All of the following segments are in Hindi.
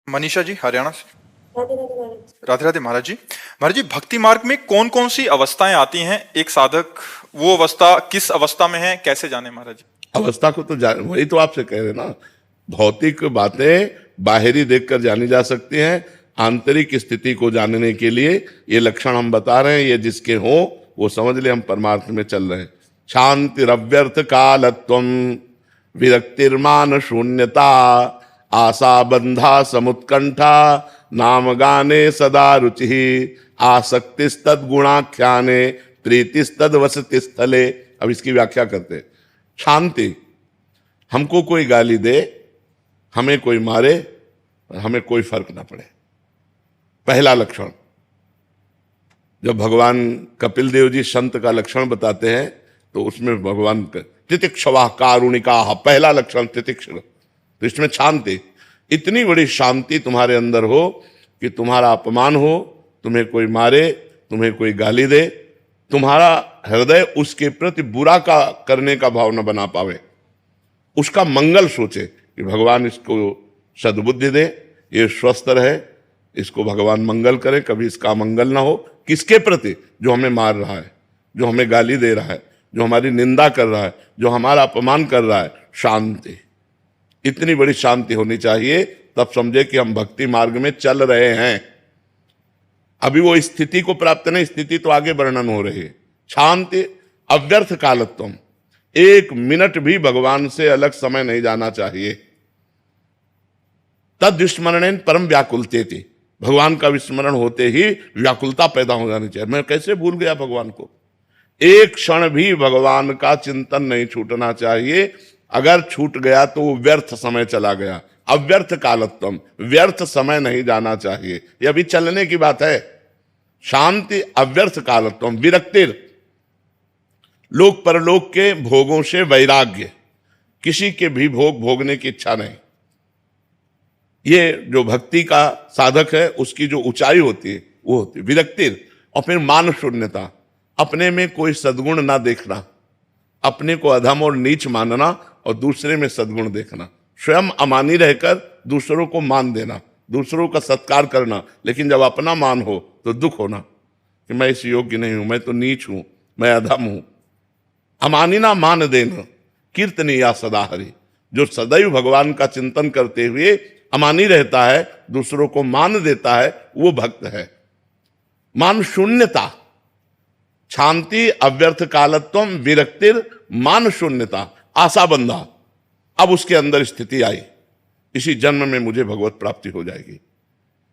मनीषा जी हरियाणा से। राधे राधे महाराज। राधे राधे महाराज जी। महाराज जी, भक्ति मार्ग में कौन कौन सी अवस्थाएं आती हैं? एक साधक वो अवस्था किस अवस्था में है, कैसे जाने महाराज जी? अवस्था को तो वही तो आपसे कह रहे ना, भौतिक बातें बाहरी देखकर जानी जा सकती हैं, आंतरिक स्थिति को जानने के लिए ये लक्षण हम बता रहे हैं, ये जिसके हो वो समझ ले हम परमार्थ में चल रहे हैं। शांति रव्यर्थ कालत्वम, विरक्तिर्मान शून्यता, आशा बंधा समुत्कंठा, नाम गाने सदा रुचि, आसक्तिस्तद गुणाख्याने, प्रीतिस्तद वसति स्थले। अब इसकी व्याख्या करते हैं। शांति, हमको कोई गाली दे, हमें कोई मारे, हमें कोई फर्क ना पड़े। पहला लक्षण, जब भगवान कपिल देव जी संत का लक्षण बताते हैं तो उसमें भगवान तितिक्षवा कारुणिका, पहला लक्षण तितिक्ष। तो इसमें शांति, इतनी बड़ी शांति तुम्हारे अंदर हो कि तुम्हारा अपमान हो, तुम्हें कोई मारे, तुम्हें कोई गाली दे, तुम्हारा हृदय उसके प्रति बुरा का करने का भाव न बना पावे, उसका मंगल सोचे कि भगवान इसको सद्बुद्धि दे, ये स्वस्थ रहे, इसको भगवान मंगल करे, कभी इसका मंगल ना हो। किसके प्रति? जो हमें मार रहा है, जो हमें गाली दे रहा है, जो हमारी निंदा कर रहा है, जो हमारा अपमान कर रहा है। शांति, इतनी बड़ी शांति होनी चाहिए, तब समझे कि हम भक्ति मार्ग में चल रहे हैं। अभी वो स्थिति को प्राप्त नहीं, स्थिति तो आगे वर्णन हो रही है। शांति अव्यर्थ कालत्वम, एक मिनट भी भगवान से अलग समय नहीं जाना चाहिए। तद विस्मरणेन परम व्याकुलते थी, भगवान का विस्मरण होते ही व्याकुलता पैदा हो जानी चाहिए। मैं कैसे भूल गया भगवान को? एक क्षण भी भगवान का चिंतन नहीं छूटना चाहिए। अगर छूट गया तो वो व्यर्थ समय चला गया। अव्यर्थ कालत्वम, व्यर्थ समय नहीं जाना चाहिए। ये अभी चलने की बात है। शांति अव्यर्थ कालत्वम, विरक्तिर, लोक परलोक के भोगों से वैराग्य, किसी के भी भोग भोगने की इच्छा नहीं। ये जो भक्ति का साधक है उसकी जो ऊंचाई होती है वो होती है विरक्तिर। और फिर मान शून्यता, अपने में कोई सद्गुण ना देखना, अपने को अधम और नीच मानना और दूसरे में सद्गुण देखना, स्वयं अमानी रहकर दूसरों को मान देना, दूसरों का सत्कार करना, लेकिन जब अपना मान हो तो दुख होना कि मैं इस योग्य नहीं हूं, मैं तो नीच हूं, मैं अधम हूं। अमानी ना मान देना, कीर्तनी या सदा हरि, जो सदैव भगवान का चिंतन करते हुए अमानी रहता है, दूसरों को मान देता है, वो भक्त है। मान शून्यता, शांति अव्यर्थ कालत्वम, विरक्तिर, मान शून्यता, आशा बंधा। अब उसके अंदर स्थिति आई, इसी जन्म में मुझे भगवत प्राप्ति हो जाएगी।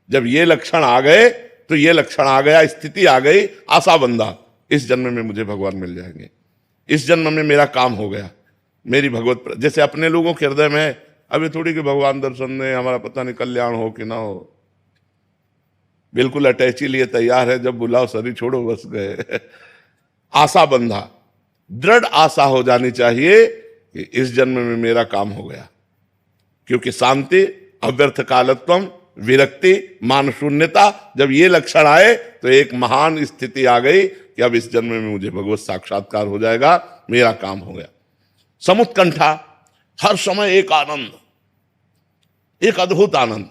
जब ये लक्षण आ गए तो ये लक्षण आ गया, स्थिति आ गई, आशा बंधा, इस जन्म में मुझे भगवान मिल जाएंगे, इस जन्म में मेरा काम हो गया, मेरी भगवत। जैसे अपने लोगों के हृदय में अभी थोड़ी कि भगवान दर्शन ने हमारा पता नहीं कल्याण हो कि ना हो, बिल्कुल अटैची लिए तैयार है, जब बुलाओ शरीर छोड़ो बस गए। आशा बंधा, दृढ़ आशा हो जानी चाहिए कि इस जन्म में मेरा काम हो गया। क्योंकि शांति अव्यर्थ कालत्वम, विरक्ति, मान शून्यता, जब ये लक्षण आए तो एक महान स्थिति आ गई कि अब इस जन्म में मुझे भगवत साक्षात्कार हो जाएगा, मेरा काम हो गया। समुत्कंठा, हर समय एक आनंद, एक अद्भुत आनंद।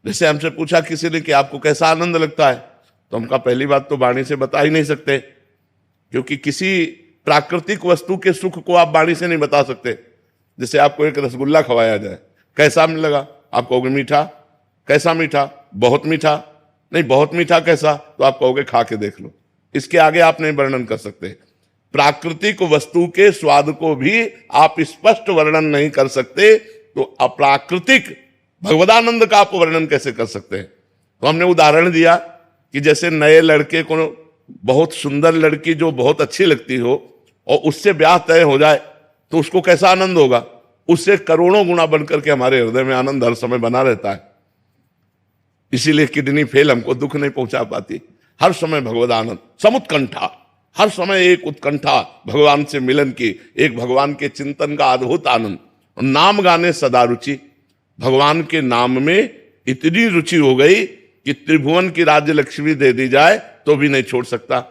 जैसे हमसे पूछा किसी ने कि आपको कैसा आनंद लगता है, तो हम कहा पहली बात तो वाणी से बता ही नहीं सकते, क्योंकि किसी प्राकृतिक वस्तु के सुख को आप वाणी से नहीं बता सकते। जैसे आपको एक रसगुल्ला खवाया जाए, कैसा लगा? आप कहोगे मीठा। कैसा मीठा? बहुत मीठा। नहीं, बहुत मीठा कैसा? तो आप कहोगे खा के देख लो। इसके आगे आप नहीं वर्णन कर सकते। प्राकृतिक वस्तु के स्वाद को भी आप स्पष्ट वर्णन नहीं कर सकते, तो अप्राकृतिक भगवदानंद का आप वर्णन कैसे कर सकते हैं? तो हमने उदाहरण दिया कि जैसे नए लड़के को बहुत सुंदर लड़की जो बहुत अच्छी लगती हो और उससे ब्याह तय हो जाए तो उसको कैसा आनंद होगा? उससे करोड़ों गुना बनकर के हमारे हृदय में आनंद हर समय बना रहता है। इसीलिए किडनी फेल हमको दुख नहीं पहुंचा पाती, हर समय भगवद आनंद। समुत्कंठा, हर समय एक उत्कंठा भगवान से मिलन की, एक भगवान के चिंतन का अद्भुत आनंद। नाम गाने सदा रुचि, भगवान के नाम में इतनी रुचि हो गई कि त्रिभुवन की राज्य लक्ष्मी दे दी जाए तो भी नहीं छोड़ सकता।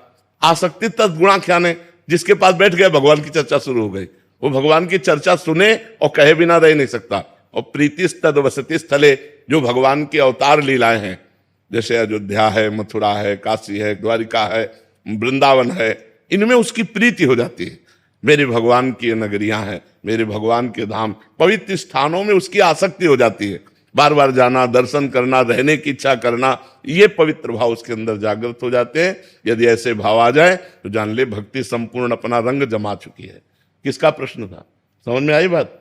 आसक्ति तद्गुणाख्याने, जिसके पास बैठ गया भगवान की चर्चा शुरू हो गई, वो भगवान की चर्चा सुने और कहे बिना रह नहीं सकता। और प्रीतिस्तद वसति स्थले, जो भगवान की अवतार लीलाएं हैं, जैसे अयोध्या है, मथुरा है, काशी है, द्वारिका है, वृंदावन है, इनमें उसकी प्रीति हो जाती है। मेरे भगवान की ये नगरियां हैं, मेरे भगवान के धाम, पवित्र स्थानों में उसकी आसक्ति हो जाती है। बार बार जाना, दर्शन करना, रहने की इच्छा करना, ये पवित्र भाव उसके अंदर जागृत हो जाते हैं। यदि ऐसे भाव आ जाए तो जान ले भक्ति संपूर्ण अपना रंग जमा चुकी है। किसका प्रश्न था, समझ में आई बात?